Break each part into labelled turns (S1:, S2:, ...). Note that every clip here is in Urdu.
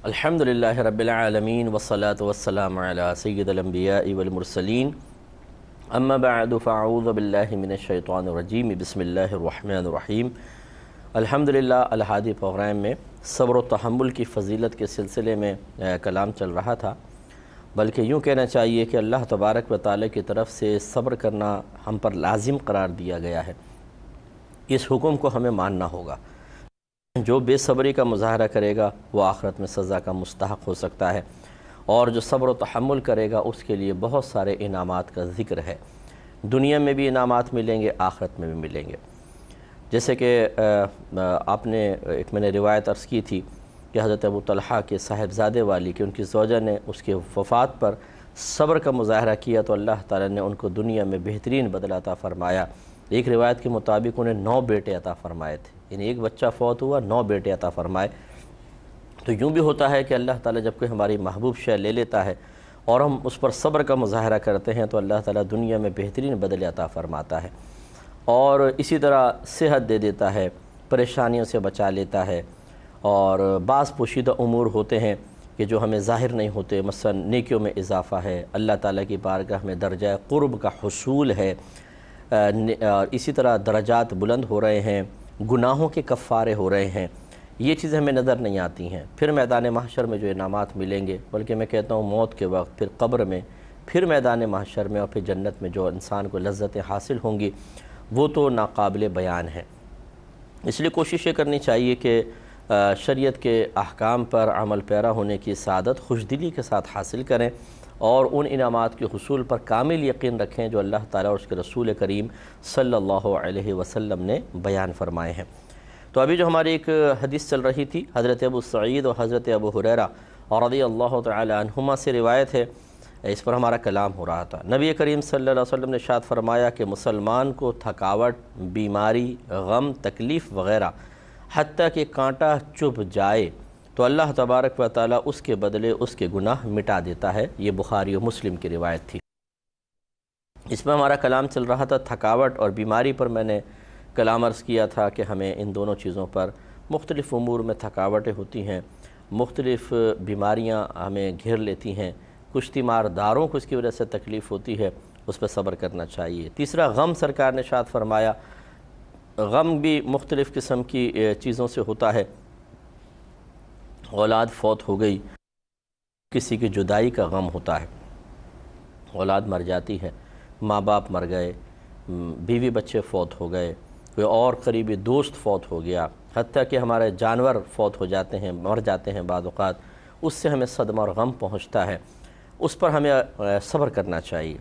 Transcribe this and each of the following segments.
S1: الحمدللہ رب العالمین والصلاة والسلام علی سید الانبیاء والمرسلین اما بعد فاعوذ باللہ من الشیطان الرجیم بسم اللہ الرحمن الرحیم۔ الحمدللہ الہادی پروگرام میں صبر و تحمل کی فضیلت کے سلسلے میں کلام چل رہا تھا، بلکہ یوں کہنا چاہیے کہ اللہ تبارک و تعالی کی طرف سے صبر کرنا ہم پر لازم قرار دیا گیا ہے۔ اس حکم کو ہمیں ماننا ہوگا۔ جو بے صبری کا مظاہرہ کرے گا وہ آخرت میں سزا کا مستحق ہو سکتا ہے، اور جو صبر و تحمل کرے گا اس کے لیے بہت سارے انعامات کا ذکر ہے۔ دنیا میں بھی انعامات ملیں گے، آخرت میں بھی ملیں گے۔ جیسے کہ آپ نے میں نے روایت عرض کی تھی کہ حضرت ابو طلحہ کے صاحبزادے والی کہ ان کی زوجہ نے اس کے وفات پر صبر کا مظاہرہ کیا تو اللہ تعالیٰ نے ان کو دنیا میں بہترین بدلہ عطا فرمایا۔ ایک روایت کے مطابق انہیں 9 بیٹے عطا فرمائے تھے، یعنی ایک بچہ فوت ہوا 9 بیٹے عطا فرمائے۔ تو یوں بھی ہوتا ہے کہ اللہ تعالیٰ جب کوئی ہماری محبوب شے لے لیتا ہے اور ہم اس پر صبر کا مظاہرہ کرتے ہیں تو اللہ تعالیٰ دنیا میں بہترین بدلے عطا فرماتا ہے، اور اسی طرح صحت دے دیتا ہے، پریشانیوں سے بچا لیتا ہے، اور بعض پوشیدہ امور ہوتے ہیں کہ جو ہمیں ظاہر نہیں ہوتے، مثلا نیکیوں میں اضافہ ہے، اللہ تعالیٰ کی بارگاہ میں درجہ قرب کا حصول ہے، اور اسی طرح درجات بلند ہو رہے ہیں، گناہوں کے کفارے ہو رہے ہیں۔ یہ چیزیں ہمیں نظر نہیں آتی ہیں۔ پھر میدان محشر میں جو انعامات ملیں گے، بلکہ میں کہتا ہوں موت کے وقت، پھر قبر میں، پھر میدان محشر میں، اور پھر جنت میں جو انسان کو لذتیں حاصل ہوں گی وہ تو ناقابل بیان ہے۔ اس لیے کوشش یہ کرنی چاہیے کہ شریعت کے احکام پر عمل پیرا ہونے کی سعادت خوشدلی کے ساتھ حاصل کریں، اور ان انعامات کے حصول پر کامل یقین رکھیں جو اللہ تعالیٰ اور اس کے رسول کریم صلی اللہ علیہ وسلم نے بیان فرمائے ہیں۔ تو ابھی جو ہماری ایک حدیث چل رہی تھی، حضرت ابو سعید اور حضرت ابو ہریرہ رضی اللہ تعالی عنہما سے روایت ہے، اس پر ہمارا کلام ہو رہا تھا۔ نبی کریم صلی اللہ علیہ وسلم نے ارشاد فرمایا کہ مسلمان کو تھکاوٹ، بیماری، غم، تکلیف وغیرہ حتیٰ کہ کانٹا چبھ جائے تو اللہ تبارک و تعالیٰ اس کے بدلے اس کے گناہ مٹا دیتا ہے۔ یہ بخاری و مسلم کی روایت تھی۔ اس میں ہمارا کلام چل رہا تھا تھکاوٹ اور بیماری پر۔ میں نے کلام عرض کیا تھا کہ ہمیں ان دونوں چیزوں پر مختلف امور میں تھکاوٹیں ہوتی ہیں، مختلف بیماریاں ہمیں گھیر لیتی ہیں، کچھ تیمارداروں کو اس کی وجہ سے تکلیف ہوتی ہے، اس پہ صبر کرنا چاہیے۔ تیسرا غم، سرکار نے ارشاد فرمایا غم بھی مختلف قسم کی چیزوں سے ہوتا ہے۔ اولاد فوت ہو گئی، کسی کی جدائی کا غم ہوتا ہے، اولاد مر جاتی ہے، ماں باپ مر گئے، بیوی بچے فوت ہو گئے، کوئی اور قریبی دوست فوت ہو گیا، حتیٰ کہ ہمارے جانور فوت ہو جاتے ہیں، مر جاتے ہیں بعض اوقات، اس سے ہمیں صدمہ اور غم پہنچتا ہے۔ اس پر ہمیں صبر کرنا چاہیے،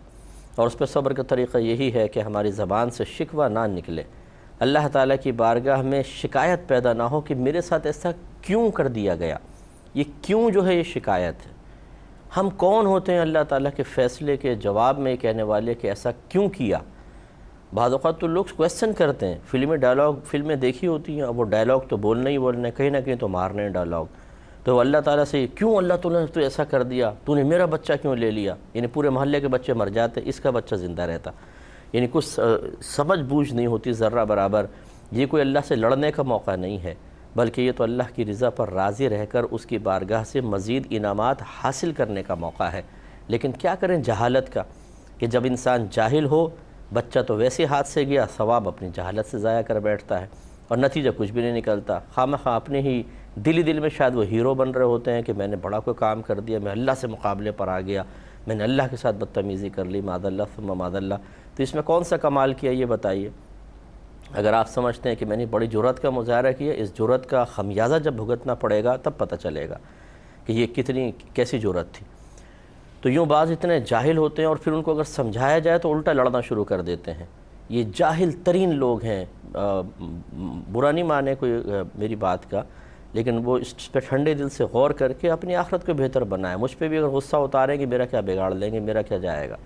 S1: اور اس پہ صبر کا طریقہ یہی ہے کہ ہماری زبان سے شکوہ نہ نکلے، اللہ تعالیٰ کی بارگاہ میں شکایت پیدا نہ ہو کہ میرے ساتھ ایسا کیوں کر دیا گیا، یہ کیوں جو ہے یہ شکایت ہے۔ ہم کون ہوتے ہیں اللہ تعالیٰ کے فیصلے کے جواب میں کہنے والے کہ ایسا کیوں کیا؟ بعض اوقات تو لوگ کویسچن کرتے ہیں، فلمیں دیکھی ہوتی ہیں، اب وہ ڈائلاگ تو بولنا ہی بولنا ہے، کہیں نہ کہیں تو مارنے ہیں ڈائلاگ، تو اللہ تعالیٰ سے کیوں اللہ تعالیٰ نے تو ایسا کر دیا، تو نے میرا بچہ کیوں لے لیا؟ یعنی پورے محلے کے بچے مر جاتے، اس کا بچہ زندہ رہتا، یعنی کچھ سمجھ بوجھ نہیں ہوتی ذرہ برابر۔ یہ کوئی اللہ سے لڑنے کا موقع نہیں ہے، بلکہ یہ تو اللہ کی رضا پر راضی رہ کر اس کی بارگاہ سے مزید انعامات حاصل کرنے کا موقع ہے۔ لیکن کیا کریں جہالت کا، کہ جب انسان جاہل ہو، بچہ تو ویسے ہاتھ سے گیا، ثواب اپنی جہالت سے ضائع کر بیٹھتا ہے، اور نتیجہ کچھ بھی نہیں نکلتا۔ خواہ اپنے ہی دل میں شاید وہ ہیرو بن رہے ہوتے ہیں کہ میں نے بڑا کوئی کام کر دیا، میں اللہ سے مقابلے پر آ گیا، میں نے اللہ کے ساتھ بدتمیزی کر لی، معاذ اللہ ثم معاذ اللہ۔ تو اس میں کون سا کمال کیا یہ بتائیے؟ اگر آپ سمجھتے ہیں کہ میں نے بڑی جرأت کا مظاہرہ کیا، اس جرأت کا خمیازہ جب بھگتنا پڑے گا تب پتہ چلے گا کہ یہ کیسی جرأت تھی۔ تو یوں بعض اتنے جاہل ہوتے ہیں، اور پھر ان کو اگر سمجھایا جائے تو الٹا لڑنا شروع کر دیتے ہیں۔ یہ جاہل ترین لوگ ہیں، برا نہیں مانے کوئی میری بات کا، لیکن وہ اس پہ ٹھنڈے دل سے غور کر کے اپنی آخرت کو بہتر بنائیں۔ مجھ پہ بھی اگر غصہ اتاریں کہ میرا کیا بگاڑ لیں گے، میرا کیا جائے گا۔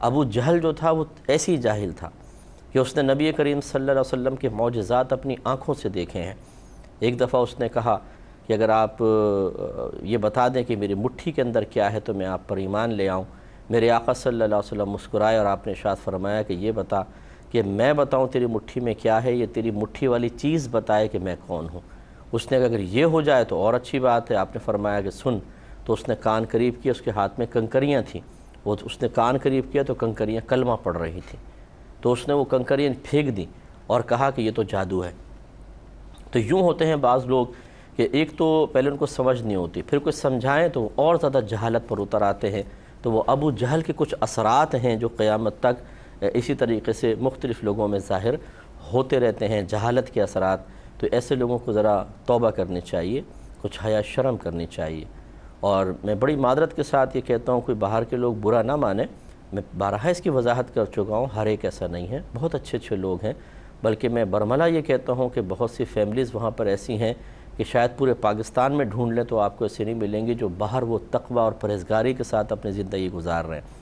S1: ابو جہل جو تھا وہ ایسی جاہل تھا کہ اس نے نبی کریم صلی اللہ علیہ وسلم کے معجزات اپنی آنکھوں سے دیکھے ہیں۔ ایک دفعہ اس نے کہا کہ اگر آپ یہ بتا دیں کہ میری مٹھی کے اندر کیا ہے تو میں آپ پر ایمان لے آؤں۔ میرے آقا صلی اللہ علیہ وسلم مسکرائے اور آپ نے ارشاد فرمایا کہ یہ بتا کہ میں بتاؤں تیری مٹھی میں کیا ہے، یہ تیری مٹھی والی چیز بتائے کہ میں کون ہوں۔ اس نے اگر یہ ہو جائے تو اور اچھی بات ہے۔ آپ نے فرمایا کہ سن، تو اس نے کان قریب کیا، اس کے ہاتھ میں کنکریاں تھیں، اس نے کان قریب کیا تو کنکریاں کلمہ پڑھ رہی تھیں، تو اس نے وہ کنکریاں پھینک دیں اور کہا کہ یہ تو جادو ہے۔ تو یوں ہوتے ہیں بعض لوگ کہ ایک تو پہلے ان کو سمجھ نہیں ہوتی، پھر کوئی سمجھائیں تو اور زیادہ جہالت پر اتر آتے ہیں۔ تو وہ ابو جہل کے کچھ اثرات ہیں جو قیامت تک اسی طریقے سے مختلف لوگوں میں ظاہر ہوتے رہتے ہیں، جہالت کے اثرات۔ تو ایسے لوگوں کو ذرا توبہ کرنی چاہیے، کچھ حیا شرم کرنی چاہیے۔ اور میں بڑی معذرت کے ساتھ یہ کہتا ہوں، کوئی باہر کے لوگ برا نہ مانیں، میں بارہا اس کی وضاحت کر چکا ہوں، ہر ایک ایسا نہیں ہے، بہت اچھے اچھے لوگ ہیں، بلکہ میں برملا یہ کہتا ہوں کہ بہت سی فیملیز وہاں پر ایسی ہیں کہ شاید پورے پاکستان میں ڈھونڈ لیں تو آپ کو ایسے نہیں ملیں گی جو باہر وہ تقوی اور پرہیزگاری کے ساتھ اپنی زندگی گزار رہے ہیں۔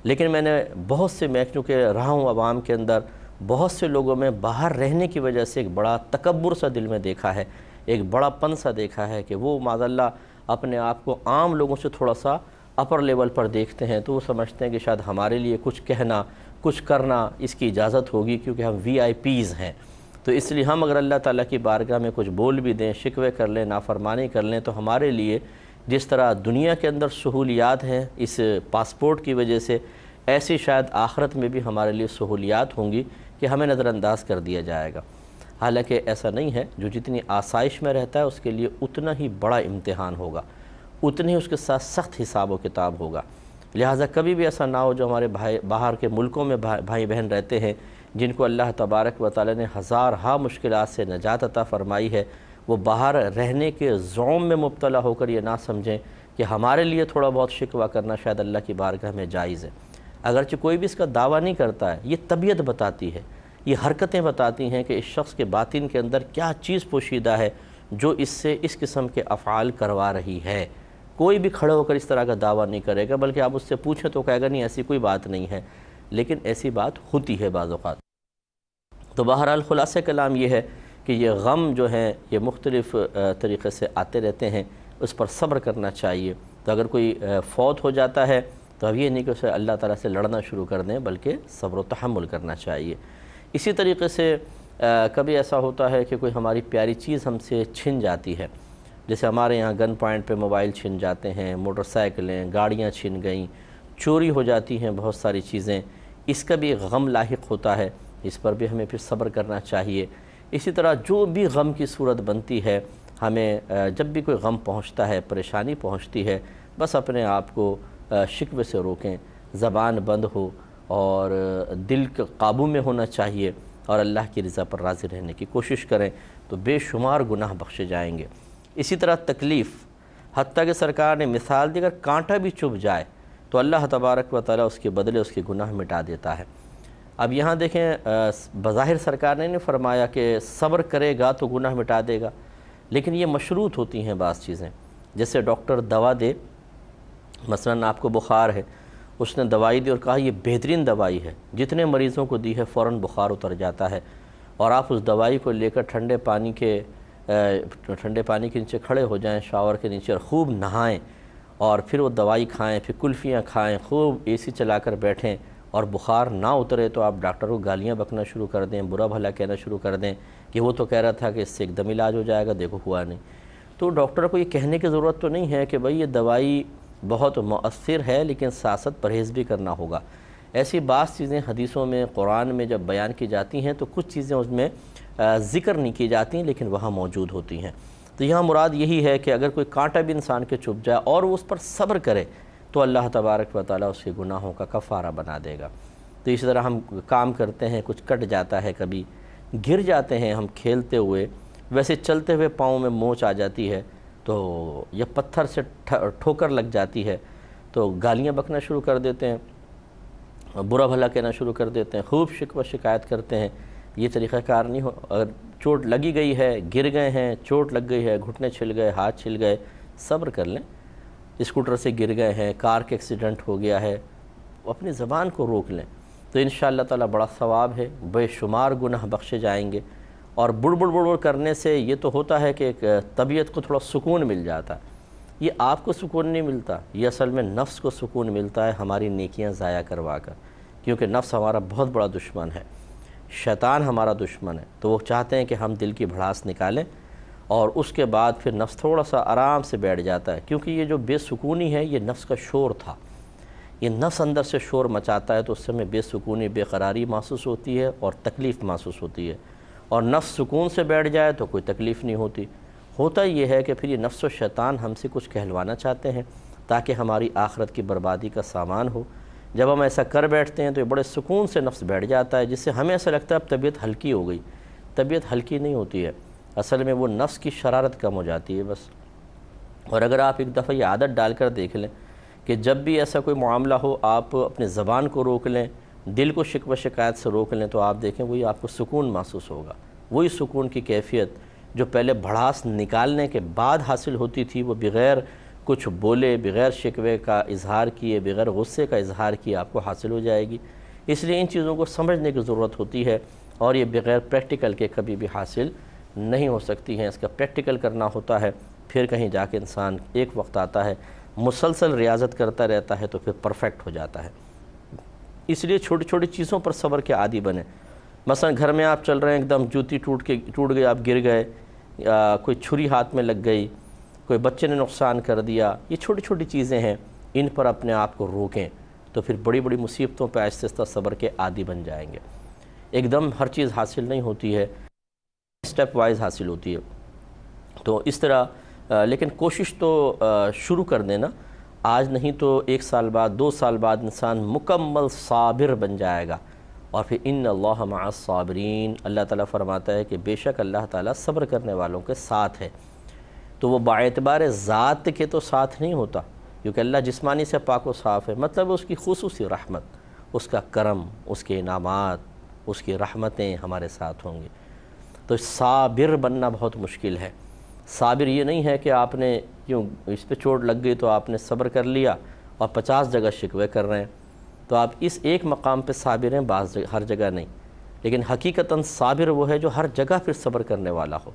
S1: لیکن میں نے بہت سے، میں چونکہ رہا ہوں عوام کے اندر، بہت سے لوگوں میں باہر رہنے کی وجہ سے ایک بڑا تکبر سا دل میں دیکھا ہے، ایک بڑا پن سا دیکھا ہے کہ وہ معاذاللہ اپنے آپ کو عام لوگوں سے تھوڑا سا اپر لیول پر دیکھتے ہیں، تو وہ سمجھتے ہیں کہ شاید ہمارے لیے کچھ کہنا، کچھ کرنا اس کی اجازت ہوگی کیونکہ ہم VIP ہیں۔ تو اس لیے ہم اگر اللہ تعالیٰ کی بارگاہ میں کچھ بول بھی دیں، شکوے کر لیں، نافرمانی کر لیں، تو ہمارے لیے جس طرح دنیا کے اندر سہولیات ہیں اس پاسپورٹ کی وجہ سے، ایسی شاید آخرت میں بھی ہمارے لیے سہولیات ہوں گی کہ ہمیں نظر انداز کر دیا جائے گا۔ حالانکہ ایسا نہیں ہے، جو جتنی آسائش میں رہتا ہے اس کے لیے اتنا ہی بڑا امتحان ہوگا، اتنی ہی اس کے ساتھ سخت حساب و کتاب ہوگا۔ لہٰذا کبھی بھی ایسا نہ ہو، جو ہمارے باہر کے ملکوں میں بھائی بہن رہتے ہیں، جن کو اللہ تبارک و تعالی نے ہزارہا مشکلات سے نجات عطا فرمائی ہے، وہ باہر رہنے کے زوم میں مبتلا ہو کر یہ نہ سمجھیں کہ ہمارے لیے تھوڑا بہت شکوہ کرنا شاید اللہ کی بارگاہ میں جائز ہے۔ اگرچہ کوئی بھی اس کا دعویٰ نہیں کرتا ہے، یہ طبیعت بتاتی ہے، یہ حرکتیں بتاتی ہیں کہ اس شخص کے باطن کے اندر کیا چیز پوشیدہ ہے جو اس سے اس قسم کے افعال کروا رہی ہے۔ کوئی بھی کھڑے ہو کر اس طرح کا دعویٰ نہیں کرے گا، بلکہ آپ اس سے پوچھیں تو کہے گا نہیں ایسی کوئی بات نہیں ہے، لیکن ایسی بات ہوتی ہے بعض اوقات۔ تو بہرحال خلاصہ کلام یہ ہے کہ یہ غم جو ہیں یہ مختلف طریقے سے آتے رہتے ہیں، اس پر صبر کرنا چاہیے۔ تو اگر کوئی فوت ہو جاتا ہے تو اب یہ نہیں کہ اسے اللہ تعالیٰ سے لڑنا شروع کر دیں، بلکہ صبر و تحمل کرنا چاہیے۔ اسی طریقے سے کبھی ایسا ہوتا ہے کہ کوئی ہماری پیاری چیز ہم سے چھن جاتی ہے، جیسے ہمارے یہاں گن پوائنٹ پہ موبائل چھن جاتے ہیں، موٹر سائیکلیں، گاڑیاں چھن گئیں، چوری ہو جاتی ہیں بہت ساری چیزیں، اس کا بھی غم لاحق ہوتا ہے، اس پر بھی ہمیں پھر صبر کرنا چاہیے۔ اسی طرح جو بھی غم کی صورت بنتی ہے، ہمیں جب بھی کوئی غم پہنچتا ہے، پریشانی پہنچتی ہے، بس اپنے آپ کو شکوے سے روکیں، زبان بند ہو اور دل کے قابو میں ہونا چاہیے، اور اللہ کی رضا پر راضی رہنے کی کوشش کریں، تو بے شمار گناہ بخشے جائیں گے۔ اسی طرح تکلیف، حتیٰ کہ سرکار نے مثال دی، اگر کانٹا بھی چبھ جائے تو اللہ تبارک و تعالیٰ اس کے بدلے اس کے گناہ مٹا دیتا ہے۔ اب یہاں دیکھیں، بظاہر سرکار نے نہیں فرمایا کہ صبر کرے گا تو گناہ مٹا دے گا، لیکن یہ مشروط ہوتی ہیں بعض چیزیں۔ جیسے ڈاکٹر دوا دے، مثلاً آپ کو بخار ہے، اس نے دوائی دی اور کہا یہ بہترین دوائی ہے، جتنے مریضوں کو دی ہے فوراً بخار اتر جاتا ہے، اور آپ اس دوائی کو لے کر ٹھنڈے پانی کے نیچے کھڑے ہو جائیں، شاور کے نیچے، اور خوب نہائیں، اور پھر وہ دوائی کھائیں، پھر کلفیاں کھائیں، خوب AC چلا کر بیٹھیں، اور بخار نہ اترے تو آپ ڈاکٹر کو گالیاں بکنا شروع کر دیں، برا بھلا کہنا شروع کر دیں کہ وہ تو کہہ رہا تھا کہ اس سے ایک دم علاج ہو جائے گا، دیکھو ہوا نہیں۔ تو ڈاکٹر کو یہ کہنے کی ضرورت تو نہیں ہے کہ بھئی یہ دوائی بہت مؤثر ہے، لیکن ساتھ ساتھ پرہیز بھی کرنا ہوگا۔ ایسی بعض چیزیں حدیثوں میں، قرآن میں جب بیان کی جاتی ہیں تو کچھ چیزیں اس میں ذکر نہیں کی جاتی لیکن وہاں موجود ہوتی ہیں۔ تو یہاں مراد یہی ہے کہ اگر کوئی کانٹا بھی انسان کے چبھ جائے اور وہ اس پر صبر کرے تو اللہ تبارک و تعالیٰ اس کے گناہوں کا کفارہ بنا دے گا۔ تو اسی طرح ہم کام کرتے ہیں، کچھ کٹ جاتا ہے، کبھی گر جاتے ہیں ہم کھیلتے ہوئے، ویسے چلتے ہوئے پاؤں میں موچ آ جاتی ہے تو یا پتھر سے ٹھوکر لگ جاتی ہے تو گالیاں بکنا شروع کر دیتے ہیں، برا بھلا کہنا شروع کر دیتے ہیں، خوب شکوہ شکایت کرتے ہیں۔ یہ طریقہ کار نہیں ہو۔ اگر چوٹ لگی گئی ہے، گر گئے ہیں، چوٹ لگ گئی ہے، گھٹنے چھل گئے، ہاتھ چھل گئے، صبر کر لیں۔ اسکوٹر سے گر گئے ہیں، کار کے ایکسیڈنٹ ہو گیا ہے، اپنی زبان کو روک لیں تو انشاءاللہ تعالیٰ بڑا ثواب ہے، بے شمار گناہ بخشے جائیں گے۔ اور بڑ کرنے سے یہ تو ہوتا ہے کہ ایک طبیعت کو تھوڑا سکون مل جاتا ہے، یہ آپ کو سکون نہیں ملتا، یہ اصل میں نفس کو سکون ملتا ہے ہماری نیکیاں ضائع کروا کر، کیونکہ نفس ہمارا بہت بڑا دشمن ہے، شیطان ہمارا دشمن ہے، تو وہ چاہتے ہیں کہ ہم دل کی بھڑاس نکالیں اور اس کے بعد پھر نفس تھوڑا سا آرام سے بیٹھ جاتا ہے، کیونکہ یہ جو بے سکونی ہے یہ نفس کا شور تھا، یہ نفس اندر سے شور مچاتا ہے تو اس سے ہمیں بے سکونی، بے قراری محسوس ہوتی ہے اور تکلیف محسوس ہوتی ہے، اور نفس سکون سے بیٹھ جائے تو کوئی تکلیف نہیں ہوتی۔ ہوتا یہ ہے کہ پھر یہ نفس و شیطان ہم سے کچھ کہلوانا چاہتے ہیں تاکہ ہماری آخرت کی بربادی کا سامان ہو۔ جب ہم ایسا کر بیٹھتے ہیں تو یہ بڑے سکون سے نفس بیٹھ جاتا ہے، جس سے ہمیں ایسا لگتا ہے اب طبیعت ہلکی ہو گئی۔ طبیعت ہلکی نہیں ہوتی ہے، اصل میں وہ نفس کی شرارت کم ہو جاتی ہے بس۔ اور اگر آپ ایک دفعہ یہ عادت ڈال کر دیکھ لیں کہ جب بھی ایسا کوئی معاملہ ہو آپ اپنے زبان کو روک لیں، دل کو شکوہ شکایت سے روک لیں، تو آپ دیکھیں وہی آپ کو سکون محسوس ہوگا۔ وہی سکون کی کیفیت جو پہلے بھڑاس نکالنے کے بعد حاصل ہوتی تھی، وہ بغیر کچھ بولے، بغیر شکوے کا اظہار کیے، بغیر غصے کا اظہار کیے آپ کو حاصل ہو جائے گی۔ اس لیے ان چیزوں کو سمجھنے کی ضرورت ہوتی ہے، اور یہ بغیر پریکٹیکل کے کبھی بھی حاصل نہیں ہو سکتی ہیں۔ اس کا پریکٹیکل کرنا ہوتا ہے، پھر کہیں جا کے انسان ایک وقت آتا ہے مسلسل ریاضت کرتا رہتا ہے تو پھر پرفیکٹ ہو جاتا ہے۔ اس لیے چھوٹی چھوٹی چیزوں پر صبر کے عادی بنیں۔ مثلا گھر میں آپ چل رہے ہیں، ایک دم جوتی ٹوٹ گئی، آپ گر گئے، یا کوئی چھری ہاتھ میں لگ گئی، کوئی بچے نے نقصان کر دیا، یہ چھوٹی چھوٹی چیزیں ہیں، ان پر اپنے آپ کو روکیں تو پھر بڑی بڑی مصیبتوں پہ آہستہ آہستہ صبر کے عادی بن جائیں گے۔ ایک دم ہر چیز حاصل نہیں ہوتی ہے، اسٹیپ وائز حاصل ہوتی ہے، تو اس طرح لیکن کوشش تو شروع کر دینا، آج نہیں تو 1 سال بعد، 2 سال بعد انسان مکمل صابر بن جائے گا، اور پھر ان اللہ مع الصابرین، اللہ تعالیٰ فرماتا ہے کہ بے شک اللہ تعالیٰ صبر کرنے والوں کے ساتھ ہے۔ تو وہ باعتبار ذات کے تو ساتھ نہیں ہوتا، کیونکہ اللہ جسمانی سے پاک و صاف ہے، مطلب اس کی خصوصی رحمت، اس کا کرم، اس کے انعامات، اس کی رحمتیں ہمارے ساتھ ہوں گی۔ تو صابر بننا بہت مشکل ہے۔ صابر یہ نہیں ہے کہ آپ نے کیوں اس پہ چوٹ لگ گئی تو آپ نے صبر کر لیا اور 50 جگہ شکوے کر رہے ہیں، تو آپ اس ایک مقام پہ صابر ہیں، ہر جگہ نہیں۔ لیکن حقیقتاً صابر وہ ہے جو ہر جگہ پھر صبر کرنے والا ہو،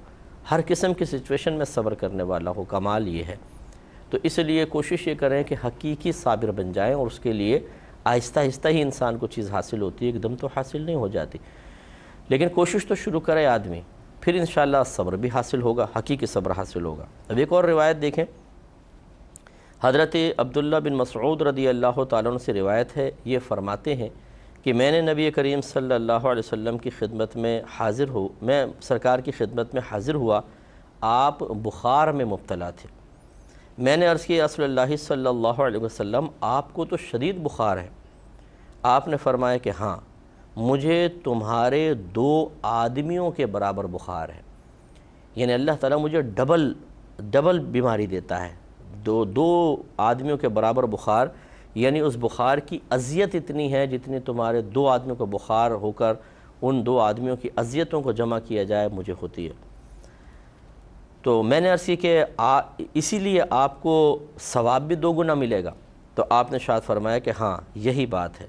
S1: ہر قسم کی سچویشن میں صبر کرنے والا ہو، کمال یہ ہے۔ تو اس لیے کوشش یہ کریں کہ حقیقی صابر بن جائیں، اور اس کے لیے آہستہ آہستہ ہی انسان کو چیز حاصل ہوتی ہے، ایک دم تو حاصل نہیں ہو جاتی، لیکن کوشش تو شروع کرے آدمی، پھر انشاءاللہ صبر بھی حاصل ہوگا، حقیقی صبر حاصل ہوگا۔ اب ایک اور روایت دیکھیں، حضرت عبداللہ بن مسعود رضی اللہ تعالیٰ عنہ سے روایت ہے، یہ فرماتے ہیں کہ میں نے نبی کریم صلی اللہ علیہ وسلم کی خدمت میں میں سرکار کی خدمت میں حاضر ہوا، آپ بخار میں مبتلا تھے۔ میں نے عرض کی یا رسول اللہ صلی اللہ علیہ وسلم، آپ کو تو شدید بخار ہے۔ آپ نے فرمایا کہ ہاں، مجھے تمہارے 2 آدمیوں کے برابر بخار ہے، یعنی اللہ تعالیٰ مجھے ڈبل بیماری دیتا ہے، دو آدمیوں کے برابر بخار، یعنی اس بخار کی اذیت اتنی ہے جتنی تمہارے 2 آدمیوں کو بخار ہو کر ان 2 آدمیوں کی اذیتوں کو جمع کیا جائے مجھے ہوتی ہے۔ تو میں نے عرض کی کہ اسی لیے آپ کو ثواب بھی 2 گنا ملے گا، تو آپ نے شاید فرمایا کہ ہاں یہی بات ہے،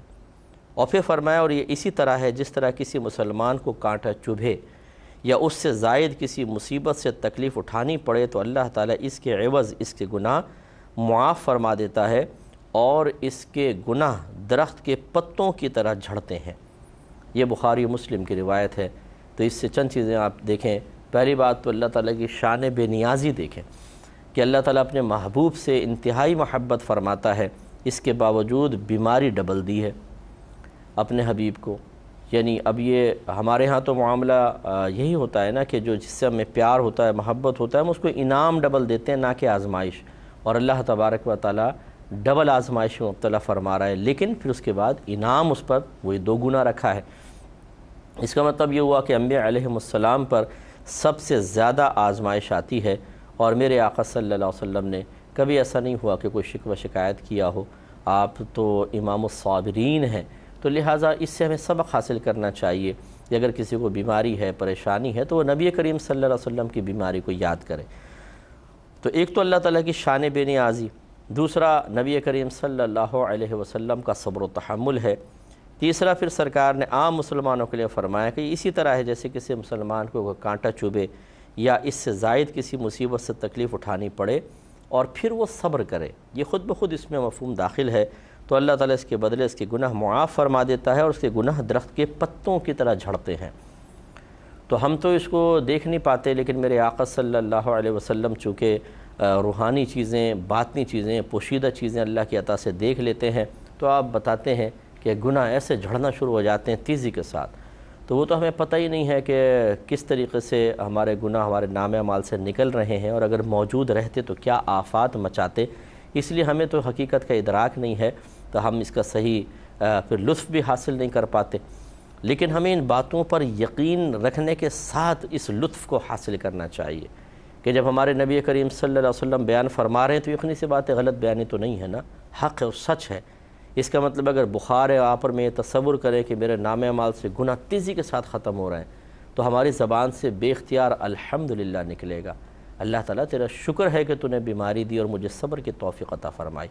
S1: اور پھر فرمایا اور یہ اسی طرح ہے جس طرح کسی مسلمان کو کانٹا چبھے یا اس سے زائد کسی مصیبت سے تکلیف اٹھانی پڑے تو اللہ تعالیٰ اس کے عوض اس کے گناہ معاف فرما دیتا ہے، اور اس کے گناہ درخت کے پتوں کی طرح جھڑتے ہیں۔ یہ بخاری و مسلم کی روایت ہے۔ تو اس سے چند چیزیں آپ دیکھیں۔ پہلی بات تو اللہ تعالیٰ کی شان بے نیازی دیکھیں کہ اللہ تعالیٰ اپنے محبوب سے انتہائی محبت فرماتا ہے، اس کے باوجود بیماری ڈبل دی ہے اپنے حبیب کو۔ یعنی اب یہ ہمارے ہاں تو معاملہ یہی ہوتا ہے نا کہ جو جس سے ہمیں پیار ہوتا ہے، محبت ہوتا ہے، ہم اس کو انعام ڈبل دیتے ہیں، نہ کہ آزمائش، اور اللہ تبارک و تعالیٰ ڈبل آزمائش میں مبتلا فرما رہا ہے، لیکن پھر اس کے بعد انعام اس پر وہی 2 گنا رکھا ہے۔ اس کا مطلب یہ ہوا کہ انبیاء علیہم السلام پر سب سے زیادہ آزمائش آتی ہے، اور میرے آقا صلی اللہ علیہ وسلم نے کبھی ایسا نہیں ہوا کہ کوئی شکوہ شکایت کیا ہو۔ آپ تو امام الصابرین ہیں، تو لہٰذا اس سے ہمیں سبق حاصل کرنا چاہیے کہ اگر کسی کو بیماری ہے، پریشانی ہے، تو وہ نبی کریم صلی اللہ علیہ وسلم کی بیماری کو یاد کرے۔ تو ایک تو اللہ تعالیٰ کی شان بے نیازی، دوسرا نبی کریم صلی اللہ علیہ وسلم کا صبر و تحمل ہے، تیسرا پھر سرکار نے عام مسلمانوں کے لیے فرمایا کہ اسی طرح ہے جیسے کسی مسلمان کو کانٹا چبھے یا اس سے زائد کسی مصیبت سے تکلیف اٹھانی پڑے اور پھر وہ صبر کرے، یہ خود بخود اس میں مفہوم داخل ہے، تو اللہ تعالیٰ اس کے بدلے اس کے گناہ معاف فرما دیتا ہے، اور اس کے گناہ درخت کے پتوں کی طرح جھڑتے ہیں۔ تو ہم تو اس کو دیکھ نہیں پاتے، لیکن میرے آقا صلی اللہ علیہ وسلم چونکہ روحانی چیزیں، باطنی چیزیں، پوشیدہ چیزیں اللہ کی عطا سے دیکھ لیتے ہیں، تو آپ بتاتے ہیں کہ گناہ ایسے جھڑنا شروع ہو جاتے ہیں تیزی کے ساتھ. تو وہ تو ہمیں پتہ ہی نہیں ہے کہ کس طریقے سے ہمارے گناہ ہمارے نام اعمال سے نکل رہے ہیں، اور اگر موجود رہتے تو کیا آفات مچاتے. اس لیے ہمیں تو حقیقت کا ادراک نہیں ہے، تو ہم اس کا صحیح پھر لطف بھی حاصل نہیں کر پاتے. لیکن ہمیں ان باتوں پر یقین رکھنے کے ساتھ اس لطف کو حاصل کرنا چاہیے کہ جب ہمارے نبی کریم صلی اللہ علیہ وسلم بیان فرما رہے ہیں تو یقینی سی بات ہے غلط بیانی تو نہیں ہے نا، حق ہے اور سچ ہے. اس کا مطلب اگر بخار ہے آپ اور میں یہ تصور کریں کہ میرے نام اعمال سے گناہ تیزی کے ساتھ ختم ہو رہے ہیں، تو ہماری زبان سے بے اختیار الحمدللہ نکلے گا. اللہ تعالیٰ تیرا شکر ہے کہ تو نے بیماری دی اور مجھے صبر کی توفیق عطا فرمائی.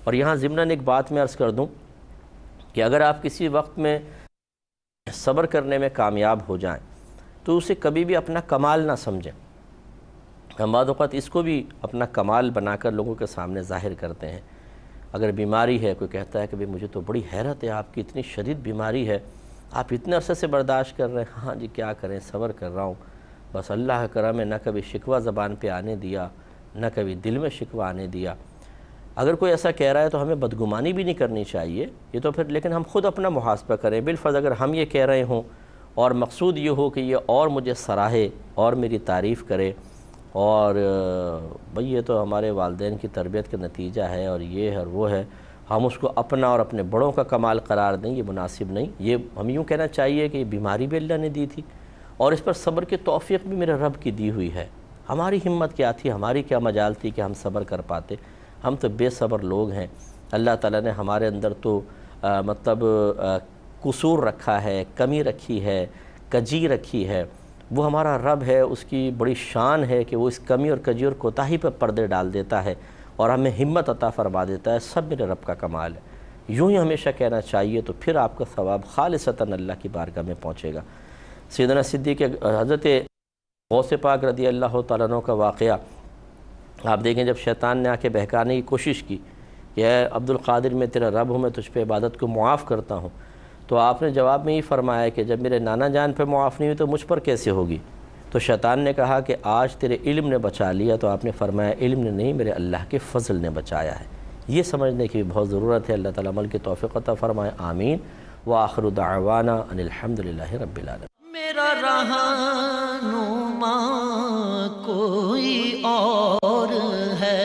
S1: اور یہاں ضمناً ایک بات میں عرض کر دوں کہ اگر آپ کسی وقت میں صبر کرنے میں کامیاب ہو جائیں تو اسے کبھی بھی اپنا کمال نہ سمجھیں. ہم بعض اوقات اس کو بھی اپنا کمال بنا کر لوگوں کے سامنے ظاہر کرتے ہیں. اگر بیماری ہے، کوئی کہتا ہے کہ بھئی مجھے تو بڑی حیرت ہے، آپ کی اتنی شدید بیماری ہے، آپ اتنے عرصے سے برداشت کر رہے ہیں. ہاں جی کیا کریں، صبر کر رہا ہوں، بس اللہ کا کرم ہے، نہ کبھی شکوہ زبان پہ آنے دیا، نہ کبھی دل میں شکوہ آنے دیا. اگر کوئی ایسا کہہ رہا ہے تو ہمیں بدگمانی بھی نہیں کرنی چاہیے، یہ تو پھر لیکن ہم خود اپنا محاسبہ کریں. بالفرض اگر ہم یہ کہہ رہے ہوں اور مقصود یہ ہو کہ یہ اور مجھے سراہے اور میری تعریف کرے، اور بھئی یہ تو ہمارے والدین کی تربیت کا نتیجہ ہے اور یہ ہے اور وہ ہے، ہم اس کو اپنا اور اپنے بڑوں کا کمال قرار دیں، یہ مناسب نہیں. یہ ہم یوں کہنا چاہیے کہ یہ بیماری بھی اللہ نے دی تھی اور اس پر صبر کی توفیق بھی میرے رب کی دی ہوئی ہے. ہماری ہمت کیا تھی، ہماری کیا مجال تھی کہ ہم صبر کر پاتے. ہم تو بے صبر لوگ ہیں. اللہ تعالیٰ نے ہمارے اندر تو قصور رکھا ہے، کمی رکھی ہے، کجی رکھی ہے. وہ ہمارا رب ہے، اس کی بڑی شان ہے کہ وہ اس کمی اور کجی اور کوتاہی پر پردے ڈال دیتا ہے اور ہمیں ہمت عطا فرما دیتا ہے. سب میرے رب کا کمال ہے. یوں ہی ہمیشہ کہنا چاہیے، تو پھر آپ کا ثواب خالصتاً اللہ کی بارگاہ میں پہنچے گا. سیدنا صدیق حضرت غوث پاک رضی اللہ تعالیٰ عنہ کا واقعہ آپ دیکھیں، جب شیطان نے آ کے بہکانے کی کوشش کی کہ اے عبد القادر میں تیرا رب ہوں، میں تجھ پہ عبادت کو معاف کرتا ہوں، تو آپ نے جواب میں یہ فرمایا کہ جب میرے نانا جان پہ معاف نہیں ہوئی تو مجھ پر کیسے ہوگی. تو شیطان نے کہا کہ آج تیرے علم نے بچا لیا. تو آپ نے فرمایا علم نے نہیں، میرے اللہ کے فضل نے بچایا ہے. یہ سمجھنے کی بہت ضرورت ہے. اللہ تعالیٰ عمل کی توفیق عطا فرمائے. آمین. وآخر دعوانا ان الحمدللہ رب العالمین.
S2: میرا رہنما کوئی اور ہے